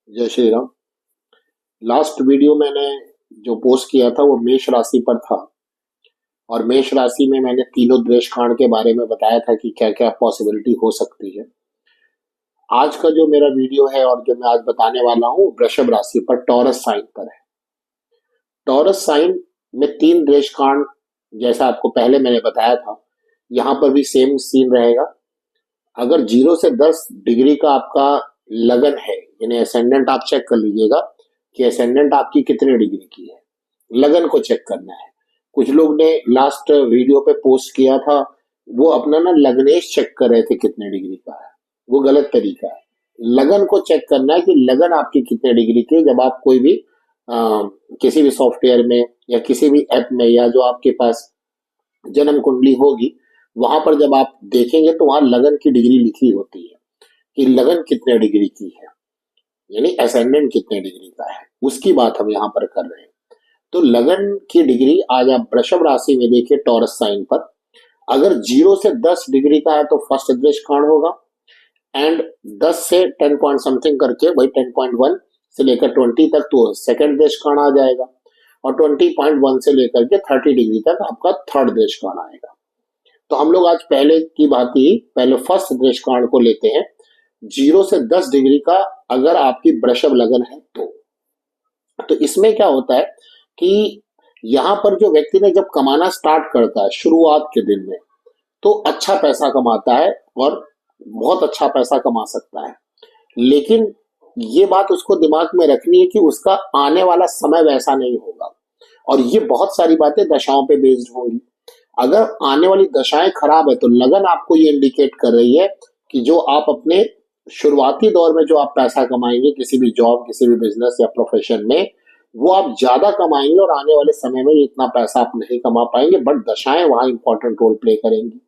जय Shri Ram. Last video मैंने जो पोस्ट किया था वो मेष राशि पर था। और मेष राशि में मैंने तीनों द्वेष कांड के बारे में बताया था कि क्या क्या पॉसिबिलिटी हो सकती है। आज का जो मेरा वीडियो है और जो मैं आज बताने वाला हूँ वृषभ राशि पर, टॉरस साइन पर है। टॉरस साइन में तीन द्वेष कांड, जैसा आपको पहले मैंने बताया था, यहाँ पर भी सेम सीन रहेगा। अगर 0 से 10 डिग्री का आपका लगन है, यानी असेंडेंट, आप चेक कर लीजिएगा कि असेंडेंट आपकी कितने डिग्री की है। लगन को चेक करना है। कुछ लोग ने लास्ट वीडियो पे पोस्ट किया था, वो अपना ना लग्नेश चेक कर रहे थे कितने डिग्री का है। वो गलत तरीका है। लगन को चेक करना है कि लगन आपकी कितने डिग्री की है। जब आप कोई भी किसी भी सॉफ्टवेयर में या किसी भी ऐप में, या जो आपके पास जन्म कुंडली होगी, वहां पर जब आप देखेंगे तो वहां लगन की डिग्री लिखी होती है कि लगन कितने डिग्री की है, यानी असेंडेंट कितने डिग्री का है। उसकी बात हम यहाँ पर कर रहे हैं। तो लगन की डिग्री आज आप वृषभ राशि में देखिए, टॉरस साइन पर अगर 0 से 10 डिग्री का है तो फर्स्ट दृष्ट कांड होगा। एंड 10 से 10 पॉइंट समथिंग करके, भाई 10.1 से लेकर 20 तक तो सेकंड दृष्ट कांड आ जाएगा। और 20.1 से लेकर के 30 डिग्री तक आपका थर्ड दृष्ट कांड आएगा। तो हम लोग आज पहले की बात ही, पहले फर्स्ट दृष्ट कांड को लेते हैं। 0 से 10 डिग्री का अगर आपकी वृषभ लगन है तो इसमें क्या होता है कि यहाँ पर जो व्यक्ति ने जब कमाना स्टार्ट करता है शुरुआत के दिन में, तो अच्छा पैसा कमाता है और बहुत अच्छा पैसा कमा सकता है। लेकिन ये बात उसको दिमाग में रखनी है कि उसका आने वाला समय वैसा नहीं होगा। और ये बहुत सारी बातें दशाओं पे बेस्ड होंगी। अगर आने वाली दशाएं खराब है तो लगन आपको ये इंडिकेट कर रही है कि जो आप अपने शुरुआती दौर में जो आप पैसा कमाएंगे किसी भी जॉब, किसी भी बिजनेस या प्रोफेशन में, वो आप ज्यादा कमाएंगे और आने वाले समय में इतना पैसा आप नहीं कमा पाएंगे। बट दशाएं वहां इंपॉर्टेंट रोल प्ले करेंगी।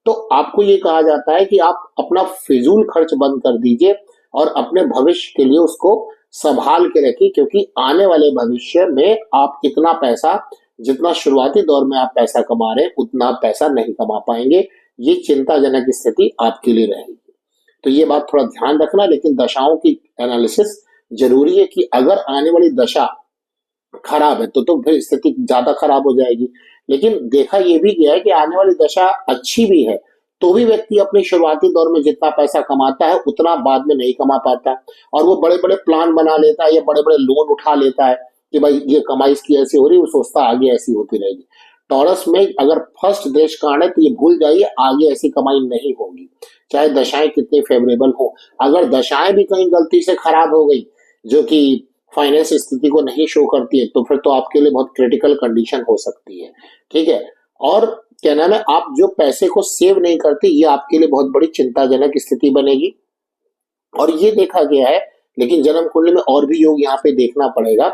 तो आपको ये कहा जाता है कि आप अपना फिजूल खर्च बंद कर दीजिए और अपने भविष्य के लिए उसको संभाल के रखिए, क्योंकि आने वाले भविष्य में आप इतना पैसा, जितना शुरुआती दौर में आप पैसा कमा रहे हैं, उतना पैसा नहीं कमा पाएंगे। ये चिंताजनक स्थिति आपके लिए रहेगी। तो ये बात थोड़ा ध्यान रखना। लेकिन दशाओं की एनालिसिस जरूरी है कि अगर आने वाली दशा खराब है तो फिर स्थिति ज्यादा खराब हो जाएगी। लेकिन देखा यह भी गया है कि आने वाली दशा अच्छी भी है तो भी व्यक्ति अपने शुरुआती दौर में जितना पैसा कमाता है उतना बाद में नहीं कमा पाता। और वो बड़े बड़े प्लान बना लेता है या बड़े बड़े लोन उठा लेता है कि भाई ये कमाई इसकी ऐसी हो रही है, वो सोचता है आगे ऐसी होती रहेगी। टॉरस में अगर फर्स्ट देश कांड है तो ये भूल जाइए, आगे ऐसी कमाई नहीं होगी, चाहे दशाएं कितनी फेवरेबल हो। अगर दशाएं भी कहीं गलती से खराब हो गई, जो कि फाइनेंस स्थिति को नहीं शो करती है, तो फिर तो आपके लिए बहुत क्रिटिकल कंडीशन हो सकती है। ठीक है। और क्या नाम है, आप जो पैसे को सेव नहीं करते, ये आपके लिए बहुत बड़ी चिंताजनक स्थिति बनेगी। और ये देखा गया है, लेकिन जन्म कुंडली में और भी योग यहाँ पे देखना पड़ेगा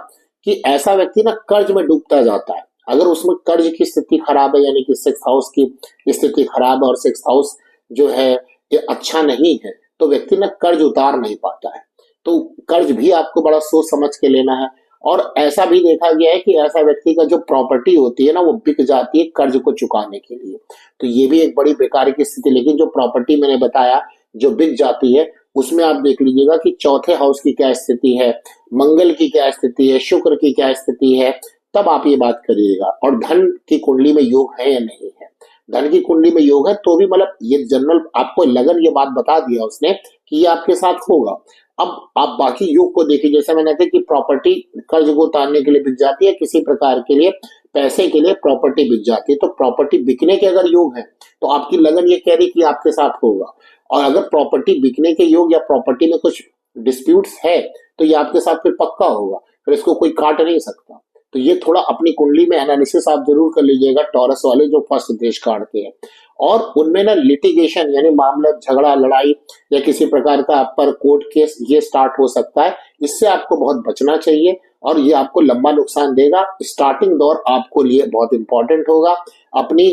कि ऐसा व्यक्ति ना कर्ज में डूबता जाता है। अगर उसमें कर्ज की स्थिति खराब है, यानी कि 6th हाउस की स्थिति खराब है और 6th हाउस जो है ये अच्छा नहीं है, तो व्यक्ति ना कर्ज उतार नहीं पाता है। तो कर्ज भी आपको बड़ा सोच समझ के लेना है। और ऐसा भी देखा गया है कि ऐसा व्यक्ति का जो प्रॉपर्टी होती है ना, वो बिक जाती है कर्ज को चुकाने के लिए। तो ये भी एक बड़ी बेकार की स्थिति। लेकिन जो प्रॉपर्टी मैंने बताया जो बिक जाती है, उसमें आप देख लीजिएगा कि चौथे हाउस की क्या स्थिति है, मंगल की क्या स्थिति है, शुक्र की क्या स्थिति है, तब आप ये बात करिएगा। और धन की कुंडली में योग है या नहीं है। धन की कुंडली में योग है तो भी, मतलब ये जनरल आपको लगन ये बात बता दिया उसने कि ये आपके साथ होगा। अब आप बाकी योग को देखिए, जैसे मैंने कहा कि प्रॉपर्टी कर्ज को उतारने के लिए बिक जाती है, किसी प्रकार के लिए पैसे के लिए प्रॉपर्टी बिक जाती है। तो प्रॉपर्टी बिकने के अगर योग है तो आपकी लगन ये कह रही कि आपके साथ होगा। और अगर प्रॉपर्टी बिकने के योग या प्रॉपर्टी में कुछ डिस्प्यूट्स है तो ये आपके साथ फिर पक्का होगा, फिर इसको कोई काट नहीं सकता। तो ये थोड़ा अपनी कुंडली में एनालिसिस आप जरूर कर लीजिएगा, टॉरस वाले जो फर्स्ट देश काटते हैं। और उनमें ना लिटिगेशन, यानी मामला, झगड़ा, लड़ाई या किसी प्रकार का आप पर कोर्ट केस ये स्टार्ट हो सकता है। इससे आपको बहुत बचना चाहिए और ये आपको लंबा नुकसान देगा। स्टार्टिंग दौर आपको लिए बहुत इंपॉर्टेंट होगा। अपनी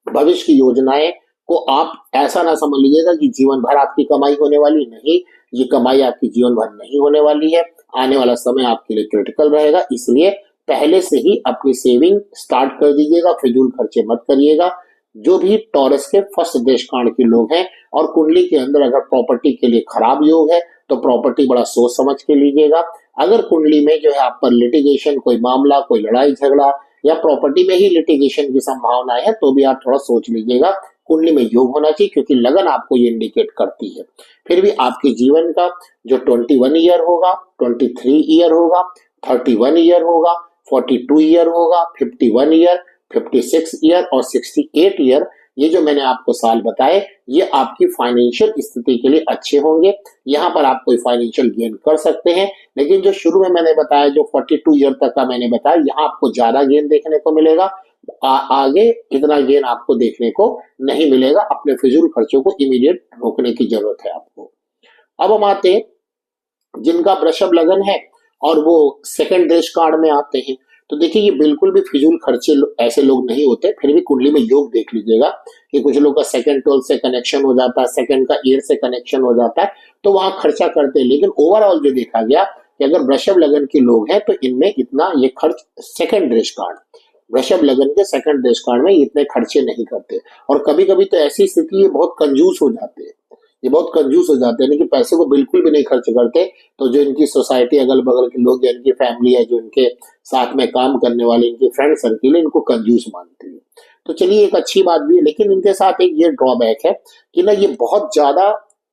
भविष्य की योजनाएं को आप ऐसा ना समझ लीजिएगा कि जीवन भर आपकी कमाई होने वाली नहीं। ये कमाई आपकी जीवन भर नहीं होने वाली है। आने वाला समय आपके लिए क्रिटिकल रहेगा। इसलिए पहले से ही अपनी सेविंग स्टार्ट कर दीजिएगा, फिजूल खर्चे मत करिएगा। जो भी टॉरस के फर्स्ट देश कांड के लोग हैं और कुंडली के अंदर अगर प्रॉपर्टी के लिए खराब योग है तो प्रॉपर्टी बड़ा सोच समझ के लीजिएगा। अगर कुंडली में जो है आप पर लिटिगेशन, कोई मामला, कोई लड़ाई झगड़ा या प्रॉपर्टी में ही लिटिगेशन की संभावना है तो भी आप थोड़ा सोच लीजिएगा। कुंडली में योग होना चाहिए क्योंकि लगन आपको ये इंडिकेट करती है। फिर भी आपके जीवन का जो 21 ईयर होगा, 23 ईयर होगा, 31 ईयर होगा, 42 ईयर होगा, 51 ईयर, 56 ईयर और 68 ईयर, ये जो मैंने आपको साल बताए ये आपकी फाइनेंशियल स्थिति के लिए अच्छे होंगे। यहाँ पर आप कोई फाइनेंशियल गेन कर सकते हैं, लेकिन जो शुरू में मैंने बताया जो 42 ईयर तक का मैंने बताया, यहाँ आपको ज्यादा गेन देखने को मिलेगा। आगे इतना गेन आपको देखने को नहीं मिलेगा। अपने फिजूल खर्चों को इमीडिएट रोकने की जरूरत है आपको। अब हम आते हैं जिनका वृषभ लगन है और वो सेकंड देश कार्ड में आते हैं। तो देखिए ये बिल्कुल भी फिजूल खर्चे ऐसे लोग नहीं होते। फिर भी कुंडली में योग देख लीजिएगा कि कुछ लोग का सेकंड 12 से कनेक्शन हो जाता है, सेकंड का ईयर से कनेक्शन हो जाता है, तो वहां खर्चा करते हैं। लेकिन ओवरऑल जो देखा गया कि अगर वृषभ लगन के लोग हैं तो इनमें इतना ये खर्च, सेकंड देश कार्ड, वृषभ लगन के सेकंड देश कार्ड में इतने खर्चे नहीं करते। और कभी कभी तो ऐसी स्थिति ये बहुत कंजूस हो जाते हैं, ये बहुत कंजूस हो जाते हैं कि पैसे को बिल्कुल भी नहीं खर्च करते। तो जो इनकी सोसाइटी, अगल बगल के लोग, जो इनकी फैमिली है, जो इनके साथ में काम करने वाले इनके फ्रेंड सर्किल है, इनको कंजूस मानती है। तो चलिए एक अच्छी बात भी है, लेकिन इनके साथ एक ये ड्रॉबैक है कि ना ये बहुत ज्यादा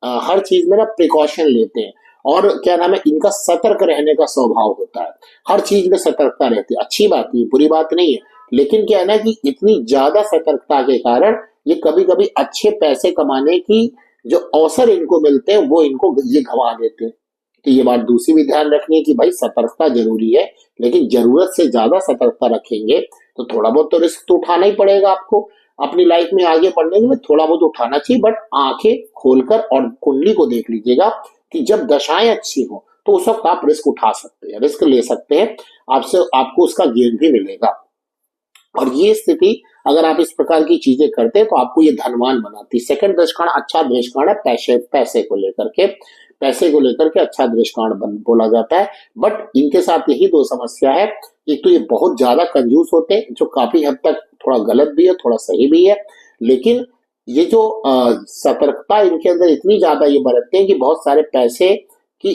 हर चीज में ना प्रिकॉशन लेते हैं और क्या नाम है, इनका सतर्क रहने का स्वभाव होता है। हर चीज में सतर्कता रहती है। अच्छी बात है, बुरी बात नहीं है, लेकिन क्या है ना कि इतनी ज्यादा सतर्कता के कारण ये कभी कभी अच्छे पैसे कमाने की जो अवसर इनको मिलते हैं वो इनको ये गंवा देते हैं। तो ये बात दूसरी भी ध्यान रखनी है कि भाई सतर्कता जरूरी है, लेकिन जरूरत से ज्यादा सतर्कता रखेंगे तो थोड़ा बहुत तो रिस्क तो उठाना ही पड़ेगा आपको। अपनी लाइफ में आगे बढ़ने के लिए थोड़ा बहुत उठाना चाहिए, बट आंखें खोलकर और कुंडली को देख लीजिएगा कि जब दशाएं अच्छी हो तो उस वक्त आप रिस्क उठा सकते हैं, रिस्क ले सकते हैं, आपसे आपको उसका गेन भी मिलेगा। और ये स्थिति अगर आप इस प्रकार की चीजें करते हैं तो आपको ये धनवान बनाती है। सेकंड दृष्टिकोण अच्छा दृष्टिकोण है, पैसे को लेकर के, पैसे को लेकर के अच्छा दृष्टिकोण बोला जाता है। बट इनके साथ यही दो समस्या है, एक तो ये बहुत ज्यादा कंजूस होते हैं, जो काफी हद तक थोड़ा गलत भी है, थोड़ा सही भी है। लेकिन ये जो सतर्कता इनके अंदर इतनी ज्यादा ये बरतते हैं कि बहुत सारे पैसे की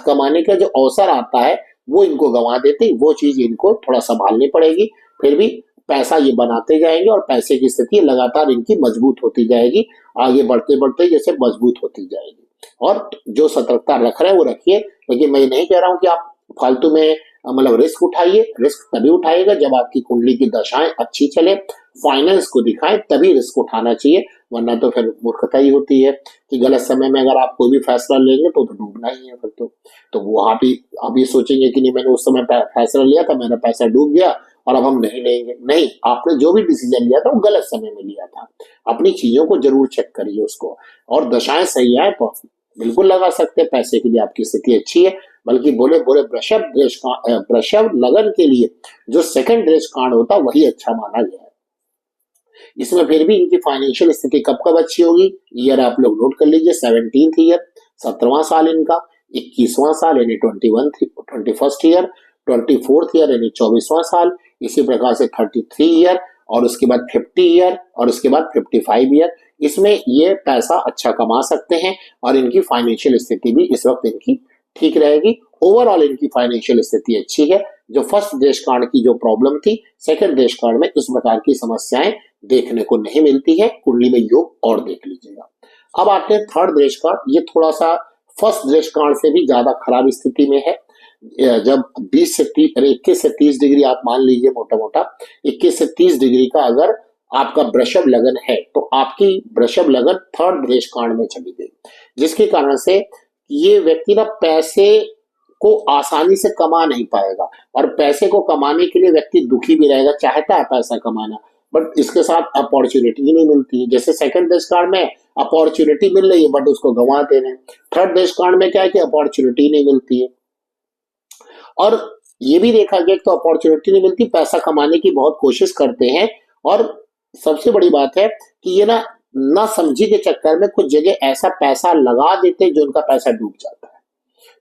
कमाने का जो अवसर आता है वो इनको गंवा देते हैं। वो चीज इनको थोड़ा संभालनी पड़ेगी। फिर भी पैसा ये बनाते जाएंगे और पैसे की स्थिति लगातार इनकी मजबूत होती जाएगी, आगे बढ़ते बढ़ते जैसे मजबूत होती जाएगी। और जो सतर्कता रख रहे हैं वो रखिए, लेकिन मैं नहीं कह रहा हूं कि आप फालतू में मतलब रिस्क उठाइए। रिस्क तभी उठाइएगा जब आपकी कुंडली की दशाएं अच्छी चले, फाइनेंस को दिखाएं, तभी रिस्क उठाना चाहिए, वरना तो फिर मूर्खता ही होती है कि गलत समय में अगर आप कोई भी फैसला लेंगे तो डूबना ही है फिर तो वो आप ही सोचेंगे कि नहीं मैंने उस समय फैसला लिया था, मेरा पैसा डूब गया और अब हम नहीं लेंगे। नहीं, आपने जो भी डिसीजन लिया था वो गलत समय में लिया था। अपनी चीजों को जरूर चेक करिए उसको, और दशाएं सही आए तो बिल्कुल लगा सकते हैं, पैसे के लिए आपकी स्थिति अच्छी है। बल्कि बोले वृषभ लगन के लिए जो सेकंड देश कार्ड होता वही अच्छा माना गया है। इसमें फिर भी इनकी फाइनेंशियल स्थिति कब कब अच्छी होगी, ईयर आप लोग नोट कर लीजिए, 17th ईयर 17वां साल इनका, 21वां साल यानी 21st ईयर, 24th ईयर यानी 24वां साल, इसी प्रकार से 33 ईयर और उसके बाद 50 ईयर और उसके बाद 55 ईयर। इसमें ये पैसा अच्छा कमा सकते हैं और इनकी फाइनेंशियल स्थिति भी इस वक्त इनकी ठीक रहेगी। ओवरऑल इनकी फाइनेंशियल स्थिति अच्छी है। जो फर्स्ट देश कार्ड की जो प्रॉब्लम थी, सेकंड देश कार्ड में इस प्रकार की समस्याएं देखने को नहीं मिलती है। कुंडली में योग और देख लीजिएगा। अब आते हैं थर्ड देश कार्ड। ये थोड़ा सा फर्स्ट देश कार्ड से भी ज्यादा खराब स्थिति में है। जब 21 से 30 डिग्री आप मान लीजिए, मोटा मोटा 21 से 30 डिग्री का अगर आपका वृषभ लगन है तो आपकी वृषभ लगन थर्ड देश कार्ड में चली गई, जिसके कारण से ये व्यक्ति ना पैसे को आसानी से कमा नहीं पाएगा। और पैसे को कमाने के लिए व्यक्ति दुखी भी रहेगा, चाहता है पैसा कमाना, बट इसके साथ अपॉर्चुनिटी ही नहीं मिलती है। जैसे सेकंड देश कार्ड में अपॉर्चुनिटी मिल रही है बट उसको गंवा दे रहे हैं, थर्ड देश कार्ड में क्या है कि अपॉर्चुनिटी नहीं मिलती है। और ये भी देखा गया तो अपॉर्चुनिटी नहीं मिलती, पैसा कमाने की बहुत कोशिश करते हैं, और सबसे बड़ी बात है कि ये ना समझी के चक्कर में कुछ जगह ऐसा पैसा लगा देते हैं जो उनका पैसा डूब जाता है।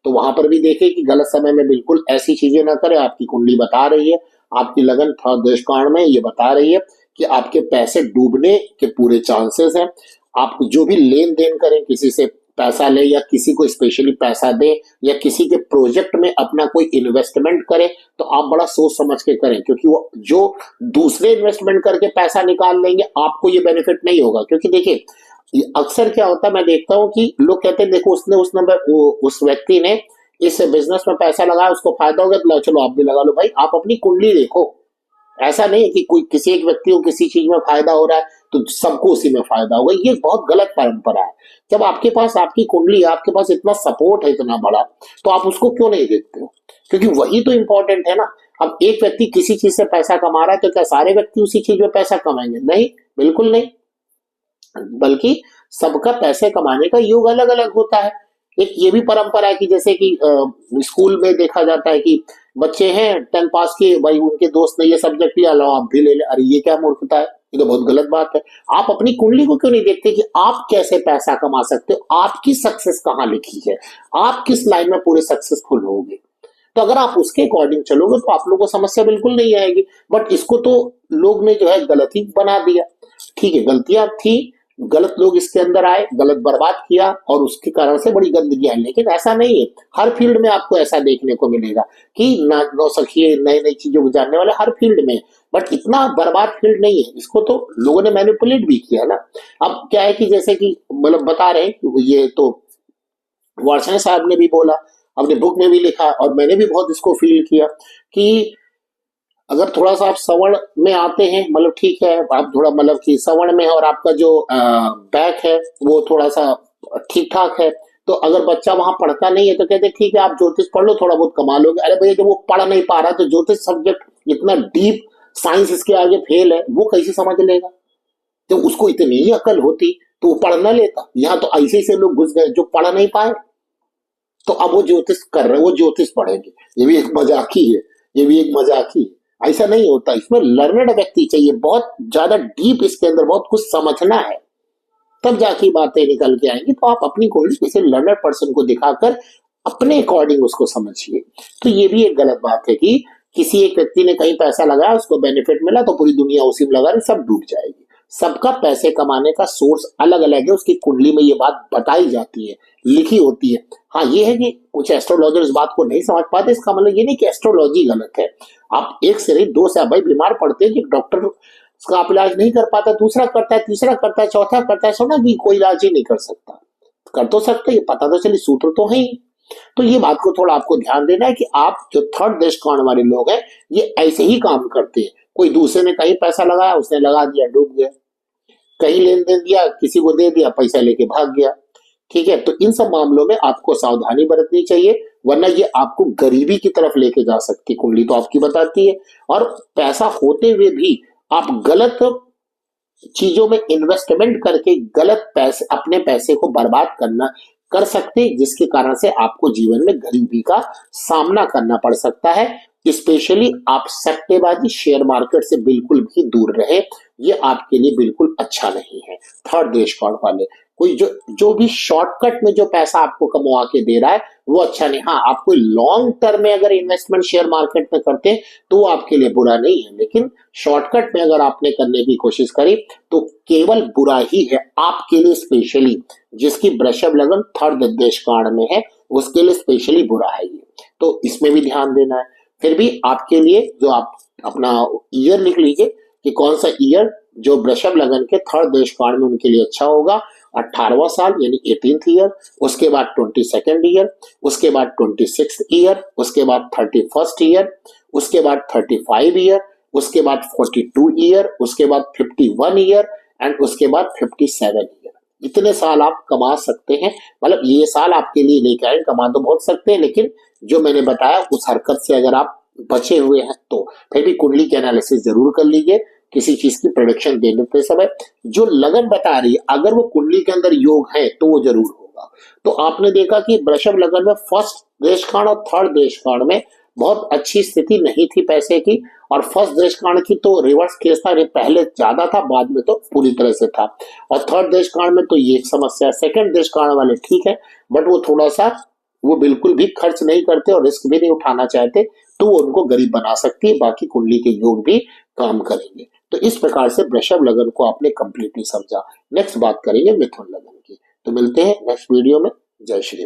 तो वहां पर भी देखें कि गलत समय में बिल्कुल ऐसी चीजें ना करें। आपकी कुंडली बता रही है, आपकी लगन थर्ड देश कार्ड में ये बता रही है कि आपके पैसे डूबने के पूरे चांसेस हैं। आप जो भी लेन देन करें, किसी से पैसा ले या किसी को स्पेशली पैसा दे या किसी के प्रोजेक्ट में अपना कोई इन्वेस्टमेंट करे, तो आप बड़ा सोच समझ के करें, क्योंकि वो जो दूसरे इन्वेस्टमेंट करके पैसा निकाल लेंगे आपको ये बेनिफिट नहीं होगा। क्योंकि देखिए अक्सर क्या होता है, मैं देखता हूँ कि लोग कहते हैं देखो उस व्यक्ति ने इस बिजनेस में पैसा लगाया, उसको फायदा हो गया तो चलो आप भी लगा लो। भाई आप अपनी कुंडली देखो, ऐसा नहीं है कि कोई किसी एक व्यक्ति को किसी चीज में फायदा हो रहा है तो सबको उसी में फायदा होगा, ये बहुत गलत परंपरा है। जब आपके पास आपकी कुंडली, आपके पास इतना सपोर्ट है इतना बड़ा, तो आप उसको क्यों नहीं देखते हो? क्योंकि वही तो इंपॉर्टेंट है ना। अब एक व्यक्ति किसी चीज से पैसा कमा रहा है तो क्या सारे व्यक्ति उसी चीज में पैसा कमाएंगे? नहीं, बिल्कुल नहीं। बल्कि सबका पैसे कमाने का योग अलग अलग होता है। एक ये भी परंपरा है कि जैसे कि स्कूल में देखा जाता है कि बच्चे हैं 10 पास किए, भाई उनके दोस्त ने ये सब्जेक्ट लिया, लो आप भी ले ले। अरे ये क्या मूर्खता है, ये तो बहुत गलत बात है। आप अपनी कुंडली को क्यों नहीं देखते कि आप कैसे पैसा कमा सकते हो, आपकी सक्सेस कहाँ लिखी है, आप किस लाइन में पूरे सक्सेसफुल होगे। तो अगर आप उसके अकॉर्डिंग चलोगे तो आप लोगों को समस्या बिल्कुल नहीं आएगी। बट इसको तो लोग ने जो है गलत ही बना दिया। ठीक है, गलतियां थी, गलत लोग इसके अंदर आए, गलत बर्बाद किया और उसके कारण से बड़ी गंदगी आई। लेकिन ऐसा नहीं है, हर फील्ड में आपको ऐसा देखने को मिलेगा कि नौसखिए नई नई चीजों को जानने वाले हर फील्ड में। बट इतना बर्बाद फील्ड नहीं है, इसको तो लोगों ने मैनिपुलेट भी किया ना। अब क्या है कि जैसे कि मतलब बता रहे हैं, ये तो वार्षण साहब ने भी बोला, अपने बुक में भी लिखा और मैंने भी बहुत इसको फील किया कि अगर थोड़ा सा आप सवर्ण में आते हैं, मतलब ठीक है आप थोड़ा मतलब कि सवर्ण में है और आपका जो बैक है वो थोड़ा सा ठीक ठाक है, तो अगर बच्चा वहां पढ़ता नहीं है तो कहते हैं ठीक है आप ज्योतिष पढ़ लो, थोड़ा बहुत कमा लोगे। अरे भैया जब वो पढ़ नहीं पा रहा तो ज्योतिष सब्जेक्ट इतना डीप, साइंस इसके आगे फेल है, वो कैसे समझ लेगा? जब उसको इतनी ही अकल होती तो वो पढ़ ना लेता। यहाँ तो ऐसे ऐसे लोग घुस गए जो पढ़ नहीं पाए, तो अब वो ज्योतिष कर रहे हैं, वो ज्योतिष पढ़ेंगे। ये भी एक मजाक ही है, ये भी एक मजाक ही है। ऐसा नहीं होता, इसमें लर्नड व्यक्ति चाहिए, बहुत ज्यादा डीप इसके अंदर बहुत कुछ समझना है, तब जाके बातें निकल के आएंगी। तो आप अपनी कोशिश किसी लर्नड पर्सन को दिखाकर अपने अकॉर्डिंग उसको समझिए। तो ये भी एक गलत बात है कि किसी एक व्यक्ति ने कहीं पैसा लगाया, उसको बेनिफिट मिला तो पूरी दुनिया उसी में लगा रही, सब डूब जाएगी। सबका पैसे कमाने का सोर्स अलग अलग है, उसकी कुंडली में ये बात बताई जाती है, लिखी होती है। हाँ ये है कि कुछ एस्ट्रोलॉजर इस बात को नहीं समझ पाते, इसका मतलब ये नहीं कि एस्ट्रोलॉजी गलत है। आप एक से नहीं दो से, आप भाई बीमार पड़ते हैं कि डॉक्टर उसका आप इलाज नहीं कर पाता, दूसरा करता है, तीसरा करता है, चौथा करता है, सुना कि कोई इलाज ही नहीं कर सकता। कर तो सकते, ये पता तो चले, सूत्र तो है ही। तो ये बात को थोड़ा आपको ध्यान देना है कि आप जो थर्ड देश कौन वाले लोग हैं ये ऐसे ही काम करते हैं। कोई दूसरे ने कहीं पैसा लगाया, उसने लगा दिया, डूब गया। कहीं लेन देन दिया, किसी को दे दिया, पैसा लेके भाग गया। ठीक है, तो इन सब मामलों में आपको सावधानी बरतनी चाहिए, वरना ये आपको गरीबी की तरफ लेके जा सकती। कुंडली तो आपकी बताती है, और पैसा होते हुए भी आप गलत चीजों में इन्वेस्टमेंट करके गलत पैसे, अपने पैसे को बर्बाद करना कर सकते हैं, जिसके कारण से आपको जीवन में गरीबी का सामना करना पड़ सकता है। स्पेशली आप सट्टेबाजी, शेयर मार्केट से बिल्कुल भी दूर रहे, ये आपके लिए बिल्कुल अच्छा नहीं है। थर्ड देश कॉर्ड वाले कोई जो भी शॉर्टकट में जो पैसा आपको कमवा के दे रहा है वो अच्छा नहीं। हाँ आप कोई लॉन्ग टर्म में अगर इन्वेस्टमेंट शेयर मार्केट में करते हैं तो वो आपके लिए बुरा नहीं है, लेकिन शॉर्टकट में अगर आपने करने की कोशिश करी तो केवल बुरा ही है आपके लिए। स्पेशली जिसकी वृषभ लगन थर्ड देश कार्ड में है उसके लिए स्पेशली बुरा है ये, तो इसमें भी ध्यान देना है। फिर भी आपके लिए जो आप अपना ईयर लिख लीजिए कि कौन सा ईयर जो वृषभ लगन के थर्ड देश कार्ड में उनके लिए अच्छा होगा। 18वां साल यानी 18th ईयर, उसके बाद 22nd ईयर, उसके बाद 26th ईयर, उसके बाद 31st ईयर, उसके बाद 35 ईयर, उसके बाद 42 ईयर, उसके बाद 51 ईयर एंड उसके बाद 57 ईयर। इतने साल आप कमा सकते हैं, मतलब ये साल आपके लिए लेके आए, कमा तो बहुत सकते हैं, लेकिन जो मैंने बताया उस हरकत से अगर आप बचे हुए हैं तो फिर भी कुंडली के एनालिसिस जरूर कर लीजिए। किसी चीज की प्रोडिक्शन देने समय जो लगन बता रही है अगर वो कुंडली के अंदर योग है तो वो जरूर होगा। तो आपने देखा कि वृषभ लगन में फर्स्ट देश कांड और थर्ड देश कांड में बहुत अच्छी स्थिति नहीं थी पैसे की, और फर्स्ट देश कांड की तो रिवर्स केस था, पहले ज्यादा था बाद में तो पूरी तरह से था, और थर्ड देश कांड में तो ये एक समस्या है। सेकंड देश कांड वाले ठीक है, बट वो थोड़ा सा वो बिल्कुल भी खर्च नहीं करते और रिस्क भी नहीं उठाना चाहते, तो वो उनको गरीब बना सकती है। बाकी कुंडली के योग भी काम करेंगे। तो इस प्रकार से वृषभ लगन को आपने कंप्लीटली समझा। नेक्स्ट बात करेंगे मिथुन लगन की। तो मिलते हैं नेक्स्ट वीडियो में। जय श्री